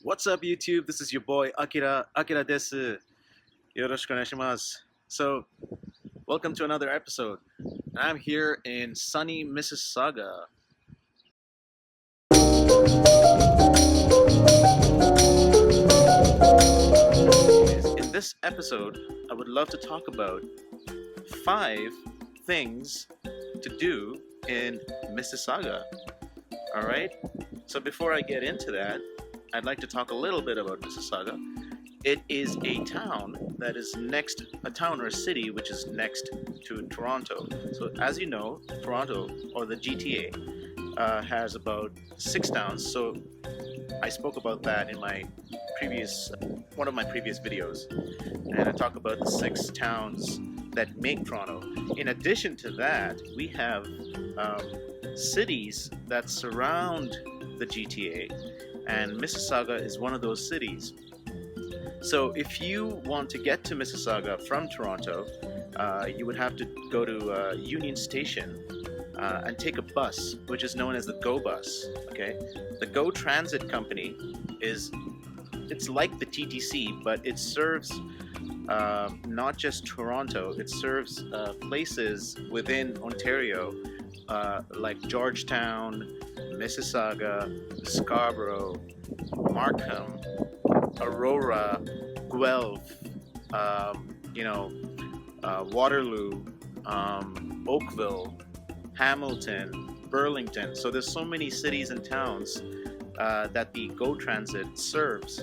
What's up, YouTube? This is your boy Akira desu. Yoroshiku onegaishimasu. So, welcome to another episode. I'm here in sunny Mississauga. In this episode, I would love to talk about 5 things to do in Mississauga. Alright? So before I get into that, I'd like to talk a little bit about Mississauga. It is a town that is a town or a city which is next to Toronto. So as you know, Toronto, or the GTA, has about 6 towns. So I spoke about that in one of my previous videos. And I talk about the 6 towns that make Toronto. In addition to that, we have cities that surround the GTA. And Mississauga is one of those cities. So if you want to get to Mississauga from Toronto, you would have to go to Union Station and take a bus, which is known as the GO bus. Okay, the GO Transit Company it's like the TTC, but it serves not just Toronto. It serves places within Ontario, like Georgetown, Mississauga, Scarborough, Markham, Aurora, Guelph, Waterloo, Oakville, Hamilton, Burlington. So there's so many cities and towns that the GO Transit serves.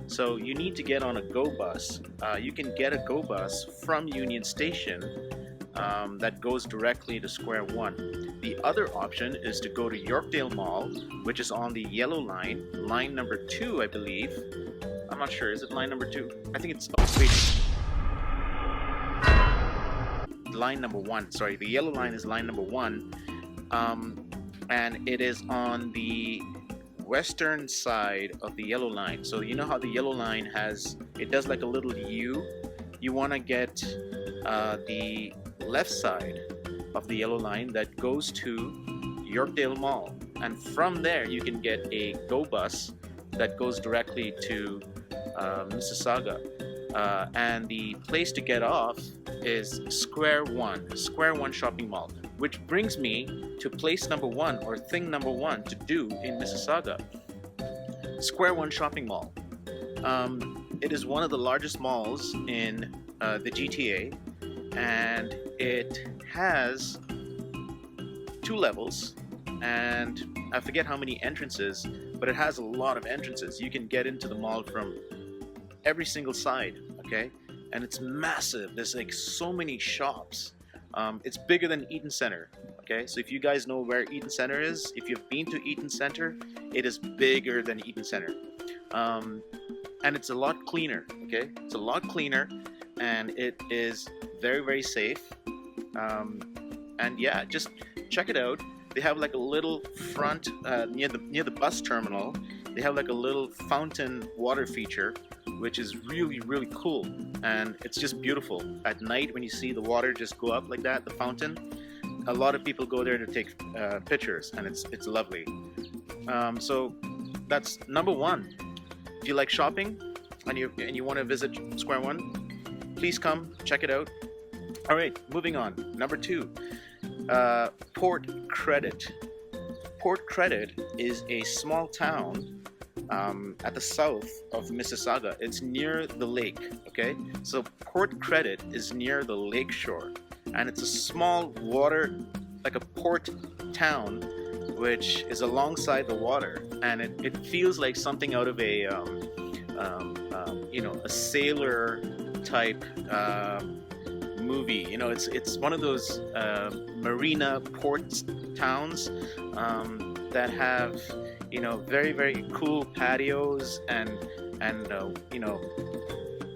So you need to get on a GO bus. You can get a GO bus from Union Station that goes directly to Square One. The other option is to go to Yorkdale Mall, which is on the yellow line, line number 2, I believe. I'm not sure, is it line number 2? I think it's, line number 1, sorry, the yellow line is line number 1, and it is on the western side of the yellow line. So you know how the yellow line does like a little U? You want to get the left side of the yellow line that goes to Yorkdale Mall, and from there you can get a GO bus that goes directly to Mississauga, and the place to get off is Square One Shopping Mall, which brings me to place number 1, or thing number 1 to do in Mississauga. Square One Shopping Mall. It is one of the largest malls in the GTA, and it has 2 levels, and I forget how many entrances, but it has a lot of entrances. You can get into the mall from every single side, okay? And it's massive. There's like so many shops. It's bigger than Eaton Center, okay? So if you guys know where Eaton Center is, if you've been to Eaton Center, it is bigger than Eaton Center. And it's a lot cleaner, okay? It's a lot cleaner, and it is very, very safe. And yeah, just check it out. They have like a little front near the bus terminal. They have like a little fountain water feature, which is really, really cool, and it's just beautiful. At night, when you see the water just go up like that, the fountain, a lot of people go there to take pictures, and it's lovely. So that's number 1. If you like shopping and you want to visit Square One, please come check it out. All right, moving on. Number 2, Port Credit. Port Credit is a small town at the south of Mississauga. It's near the lake, okay? So Port Credit is near the lake shore, and it's a small like a port town, which is alongside the water, and it feels like something out of a sailor type movie. It's one of those marina port towns that have very, very cool patios and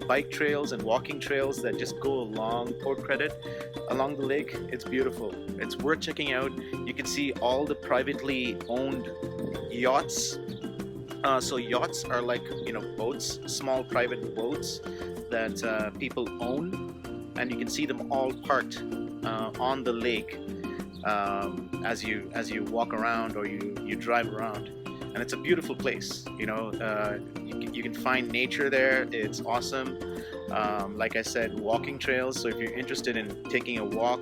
bike trails and walking trails that just go along Port Credit, along the lake. It's beautiful. It's worth checking out. You can see all the privately owned yachts. So yachts are like boats, small private boats that people own, and you can see them all parked on the lake as you walk around or you drive around. and it's a beautiful place. You can find nature there. It's awesome. Like I said, walking trails. So if you're interested in taking a walk,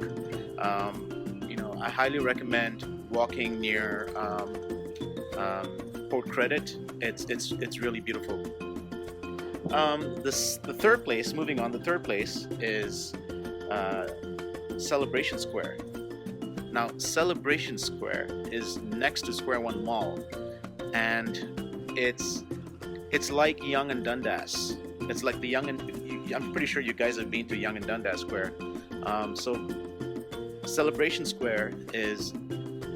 I highly recommend walking near Port Credit. It's really beautiful. The third place, moving on, the third place is Celebration Square. Now, Celebration Square is next to Square One Mall, and it's like Yonge and Dundas. It's like the I'm pretty sure you guys have been to Yonge and Dundas Square. So Celebration Square is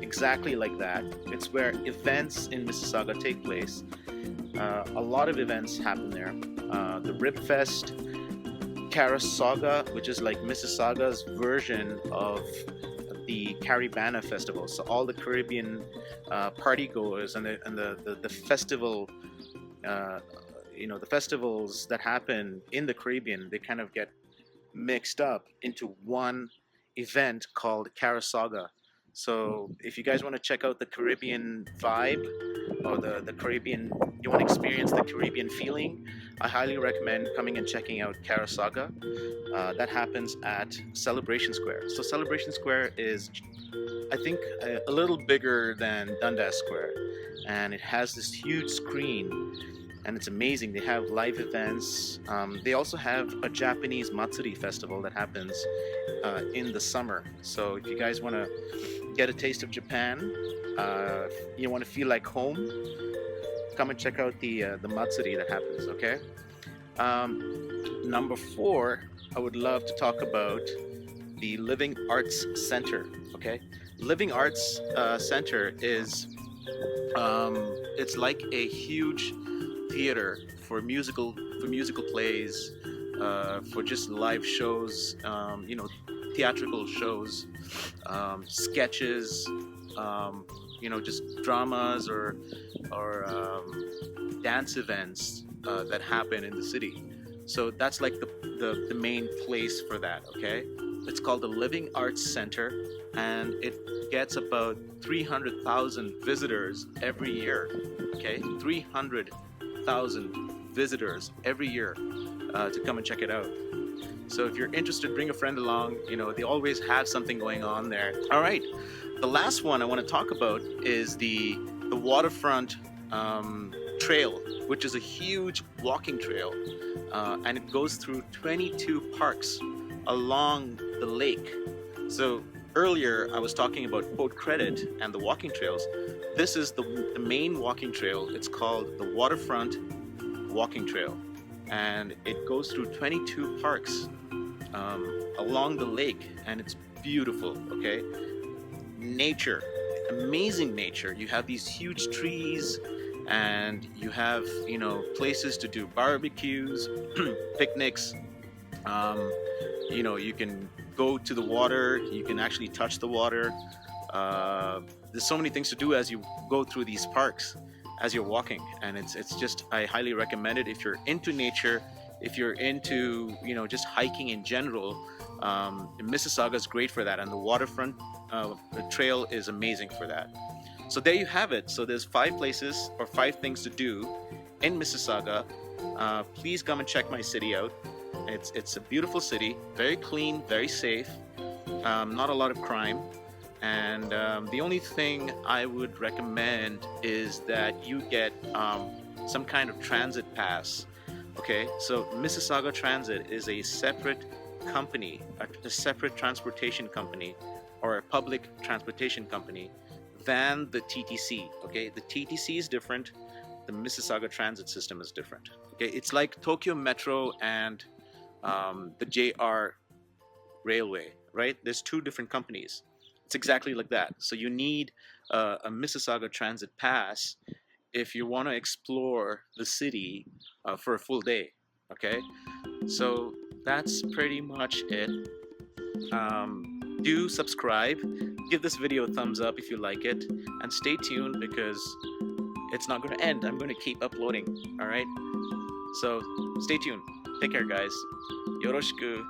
exactly like that. It's where events in Mississauga take place. A lot of events happen there. The Rib Fest, Carasaga, which is like Mississauga's version of the Caribana Festival. So all the Caribbean party goers and the festival, the festivals that happen in the Caribbean, they kind of get mixed up into one event called Carasaga. So if you guys want to check out the Caribbean vibe, or the Caribbean, you want to experience the Caribbean feeling, I highly recommend coming and checking out Carasaga. That happens at Celebration Square. So Celebration Square is, I think, a little bigger than Dundas Square, and it has this huge screen, and it's amazing. They have live events. They also have a Japanese Matsuri festival that happens in the summer. So if you guys want to get a taste of Japan, you want to feel like home, come and check out the Matsuri that happens, okay? Number 4, I would love to talk about the Living Arts Center, okay? Living Arts Center is, it's like a huge theater for musical plays, for just live shows, theatrical shows, sketches, just dramas or dance events that happen in the city. So that's like the main place for that, okay? It's called the Living Arts Center, and it gets about 300,000 visitors every year, okay? 300,000 visitors every year to come and check it out. So if you're interested, bring a friend along. They always have something going on there. All right, the last one I want to talk about is the Waterfront Trail, which is a huge walking trail, and it goes through 22 parks along the lake. So earlier I was talking about Port Credit and the walking trails. This is the main walking trail. It's called the Waterfront Walking Trail, and it goes through 22 parks along the lake, and it's beautiful, okay? Nature, amazing nature. You have these huge trees, and you have places to do barbecues, picnics. You can go to the water, you can actually touch the water. There's so many things to do as you go through these parks as you're walking, and it's just, I highly recommend it if you're into nature, if you're into just hiking in general. Mississauga is great for that, and the Waterfront Trail is amazing for that. So there you have it. So there's 5 places or 5 things to do in Mississauga. Please come and check my city out. It's a beautiful city, very clean, very safe, not a lot of crime, and the only thing I would recommend is that you get some kind of transit pass. Okay, so Mississauga Transit is a separate company, a separate transportation company, or a public transportation company than the TTC. Okay, the TTC is different, the Mississauga Transit System is different. Okay, it's like Tokyo Metro and the JR Railway, right? There's 2 different companies. It's exactly like that. So you need a Mississauga Transit Pass if you want to explore the city for a full day, okay? So that's pretty much it. Do subscribe, give this video a thumbs up if you like it, and stay tuned because it's not going to end. I'm going to keep uploading, all right? So stay tuned. Take care, guys. Yoroshiku.